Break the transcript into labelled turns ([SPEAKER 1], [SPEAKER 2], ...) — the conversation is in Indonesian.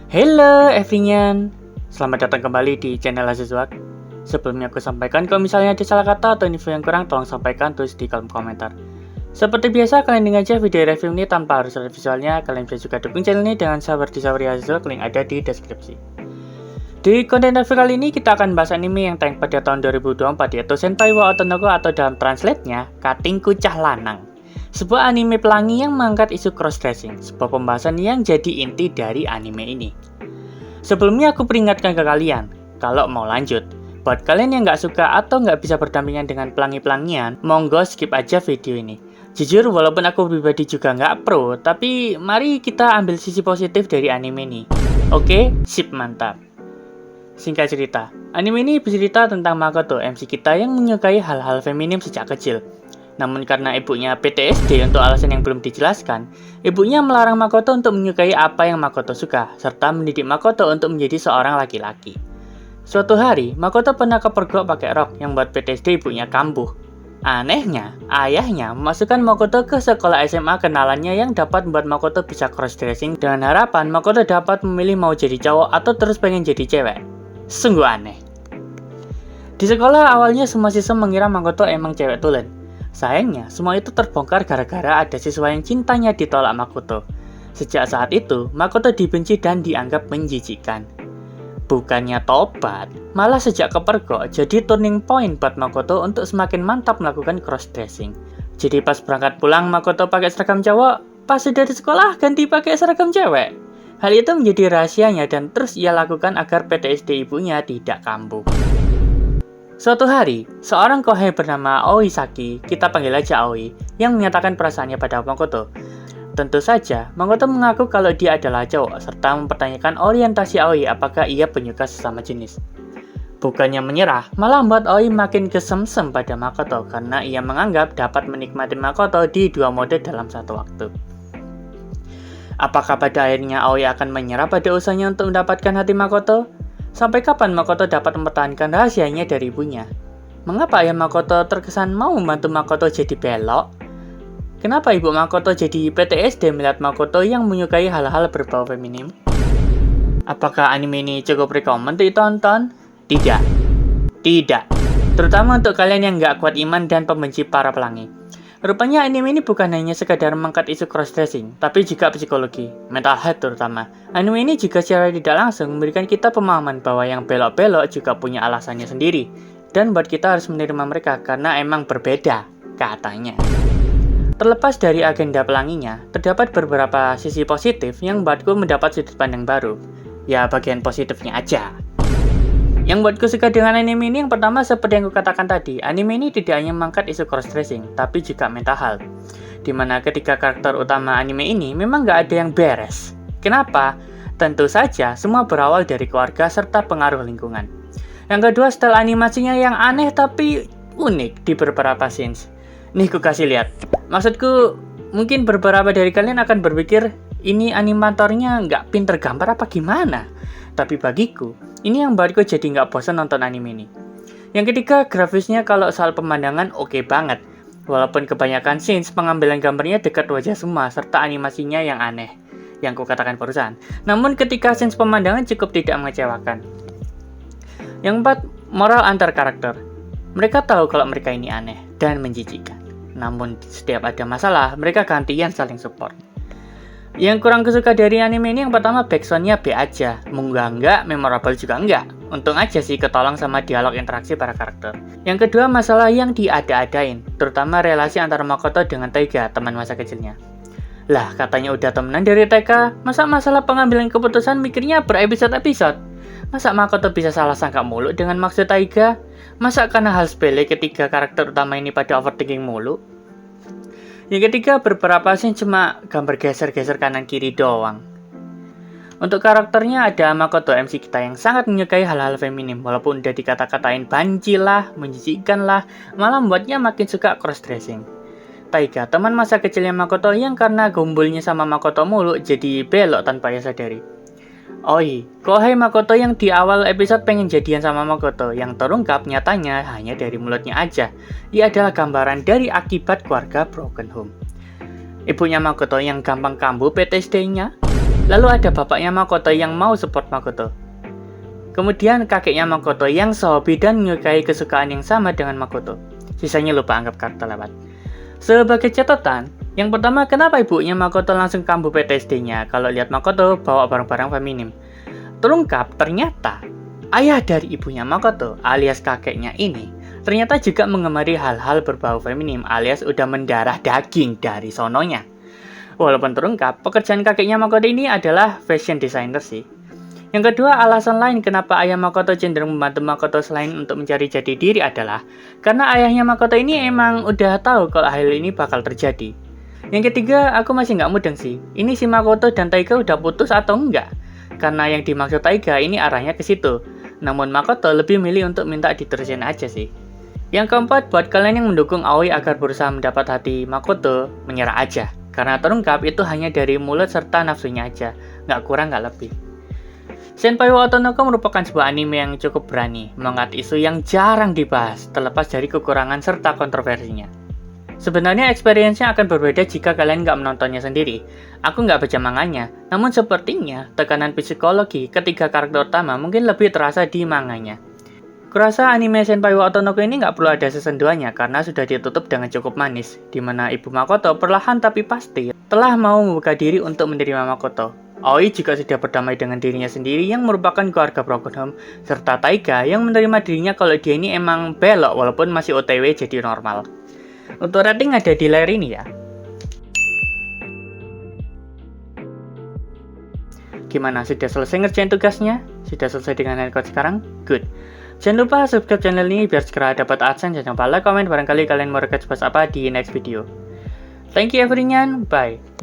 [SPEAKER 1] Hello everyone, selamat datang kembali di channel Azizwak. Sebelumnya aku sampaikan kalau misalnya ada salah kata atau info yang kurang, tolong sampaikan tulis di kolom komentar. Seperti biasa, kalian dengar aja video review ini tanpa harus ada visualnya. Kalian bisa juga dukung channel ini dengan seperti Azizwak, link ada di deskripsi. Di konten review kali ini kita akan bahas anime yang tayang pada tahun 2024, yaitu Senpai wa Otonogo atau dalam translate-nya Kating Kucah Lanang. Sebuah anime pelangi yang mengangkat isu cross-dressing, sebuah pembahasan yang jadi inti dari anime ini. Sebelumnya aku peringatkan ke kalian, kalau mau lanjut, buat kalian yang nggak suka atau nggak bisa berdampingan dengan pelangi-pelangian, monggo skip aja video ini. Jujur, walaupun aku pribadi juga nggak pro, tapi mari kita ambil sisi positif dari anime ini. Oke, sip mantap. Singkat cerita, anime ini bercerita tentang Makoto, MC kita yang menyukai hal-hal feminim sejak kecil. Namun karena ibunya PTSD untuk alasan yang belum dijelaskan, ibunya melarang Makoto untuk menyukai apa yang Makoto suka, serta mendidik Makoto untuk menjadi seorang laki-laki. Suatu hari, Makoto pernah kepergok pakai rok yang membuat PTSD ibunya kambuh. Anehnya, ayahnya memasukkan Makoto ke sekolah SMA kenalannya yang dapat membuat Makoto bisa cross-dressing dengan harapan Makoto dapat memilih mau jadi cowok atau terus pengen jadi cewek. Sungguh aneh. Di sekolah awalnya semua siswa mengira Makoto emang cewek tulen. Sayangnya, semua itu terbongkar gara-gara ada siswa yang cintanya ditolak Makoto. Sejak saat itu, Makoto dibenci dan dianggap menjijikkan. Bukannya tobat, malah sejak kepergok jadi turning point buat Makoto untuk semakin mantap melakukan cross-dressing. Jadi pas berangkat pulang Makoto pakai seragam cowok, pas sudah di sekolah ganti pakai seragam cewek. Hal itu menjadi rahasianya dan terus ia lakukan agar PTSD ibunya tidak kambuh. Suatu hari, seorang kohai bernama Aoi Saki, kita panggil aja Aoi, yang menyatakan perasaannya pada Makoto. Tentu saja, Makoto mengaku kalau dia adalah cowok, serta mempertanyakan orientasi Aoi apakah ia penyuka sesama jenis. Bukannya menyerah, malah membuat Aoi makin kesemsem pada Makoto karena ia menganggap dapat menikmati Makoto di dua mode dalam satu waktu. Apakah pada akhirnya Aoi akan menyerah pada usahanya untuk mendapatkan hati Makoto? Sampai kapan Makoto dapat mempertahankan rahasianya dari ibunya? Mengapa ayah Makoto terkesan mau membantu Makoto jadi belok? Kenapa ibu Makoto jadi PTSD melihat Makoto yang menyukai hal-hal berbau feminim? Apakah anime ini cukup recommend untuk ditonton? Tidak. Tidak. Terutama untuk kalian yang nggak kuat iman dan pembenci para pelangi. Rupanya anime ini bukan hanya sekadar mengangkat isu cross-dressing, tapi juga psikologi, mental health terutama. Anime ini juga secara tidak langsung memberikan kita pemahaman bahwa yang belok-belok juga punya alasannya sendiri, dan buat kita harus menerima mereka karena emang berbeda, katanya. Terlepas dari agenda pelanginya, terdapat beberapa sisi positif yang membuatku mendapat sudut pandang baru. Ya, bagian positifnya aja. Yang buatku suka dengan anime ini yang pertama seperti yang aku katakan tadi, anime ini tidak hanya mengangkat isu cross-dressing, tapi juga mental health. Dimana ketika karakter utama anime ini memang nggak ada yang beres. Kenapa? Tentu saja semua berawal dari keluarga serta pengaruh lingkungan. Yang kedua, style animasinya yang aneh tapi unik di beberapa scenes. Nih aku kasih lihat. Maksudku, mungkin beberapa dari kalian akan berpikir ini animatornya nggak pinter gambar apa gimana? Tapi bagiku, ini yang membuatku jadi nggak bosan nonton anime ini. Yang ketiga, grafisnya kalau soal pemandangan oke banget. Walaupun kebanyakan scenes pengambilan gambarnya dekat wajah semua, serta animasinya yang aneh, yang kukatakan barusan. Namun ketika scenes pemandangan cukup tidak mengecewakan. Yang keempat, moral antar karakter. Mereka tahu kalau mereka ini aneh dan menjijikkan. Namun setiap ada masalah, mereka gantian saling support. Yang kurang kesuka dari anime ini yang pertama backsoundnya B aja, munggah enggak, memorable juga enggak. Untung aja sih ketolong sama dialog interaksi para karakter. Yang kedua masalah yang diada-adain, terutama relasi antara Makoto dengan Taiga, teman masa kecilnya. Lah katanya udah temenan dari TK, masa masalah pengambilan keputusan mikirnya berepisode-episode? Masa Makoto bisa salah sangka mulu dengan maksud Taiga? Masa karena hal sepele ketiga karakter utama ini pada overthinking mulu? Yang ketiga, beberapa scene cuma gambar geser-geser kanan-kiri doang. Untuk karakternya ada Makoto MC kita yang sangat menyukai hal-hal feminim, walaupun udah dikata-katain banci lah, menjijikkan lah, malah membuatnya makin suka cross-dressing. Taiga, teman masa kecilnya Makoto yang karena gombulnya sama Makoto mulu, jadi belok tanpa ia sadari. Oi, kohai Makoto yang di awal episode pengen jadian sama Makoto, yang terungkap nyatanya hanya dari mulutnya aja. Ia adalah gambaran dari akibat keluarga broken home. Ibunya Makoto yang gampang kambuh PTSD-nya, Lalu ada bapaknya Makoto yang mau support Makoto. Kemudian kakeknya Makoto yang sehobi dan menyukai kesukaan yang sama dengan Makoto. Sisanya lupa anggap kata lewat. Sebagai catatan, yang pertama, kenapa ibunya Makoto langsung kambuh PTSD-nya kalau lihat Makoto bawa barang-barang feminim? Terungkap, ternyata ayah dari ibunya Makoto alias kakeknya ini ternyata juga mengemari hal-hal berbau feminim alias udah mendarah daging dari sononya. Walaupun terungkap, pekerjaan kakeknya Makoto ini adalah fashion designer sih. Yang kedua, alasan lain kenapa ayah Makoto cenderung membantu Makoto selain untuk mencari jati diri adalah karena ayahnya Makoto ini emang udah tahu kalau hal ini bakal terjadi. Yang ketiga, aku masih nggak mudeng sih. Ini si Makoto dan Taiga udah putus atau enggak? Karena yang dimaksud Taiga ini arahnya ke situ. Namun Makoto lebih milih untuk minta diterusin aja sih. Yang keempat, buat kalian yang mendukung Aoi agar berusaha mendapat hati Makoto, menyerah aja. Karena terungkap itu hanya dari mulut serta nafsunya aja. Nggak kurang nggak lebih. Senpai wa Otonoko merupakan sebuah anime yang cukup berani, mengangkat isu yang jarang dibahas, terlepas dari kekurangan serta kontroversinya. Sebenarnya experience-nya akan berbeda jika kalian nggak menontonnya sendiri. Aku nggak baca manganya, namun sepertinya tekanan psikologi ketiga karakter utama mungkin lebih terasa di manganya. Kurasa anime Senpai wa Otonoko ini nggak perlu ada season 2-nya karena sudah ditutup dengan cukup manis, di mana ibu Makoto perlahan tapi pasti telah mau membuka diri untuk menerima Makoto. Aoi juga sudah berdamai dengan dirinya sendiri yang merupakan keluarga broken home, serta Taiga yang menerima dirinya kalau dia ini emang belok walaupun masih OTW jadi normal. Untuk rating ada di layar ini ya. Gimana, sudah selesai ngerjain tugasnya? Sudah selesai dengan handcode sekarang? Good. Jangan lupa subscribe channel ini biar segera dapat AdSense dan jangan lupa like, komen barangkali kalian mau request bahas apa di next video. Thank you everyone, bye.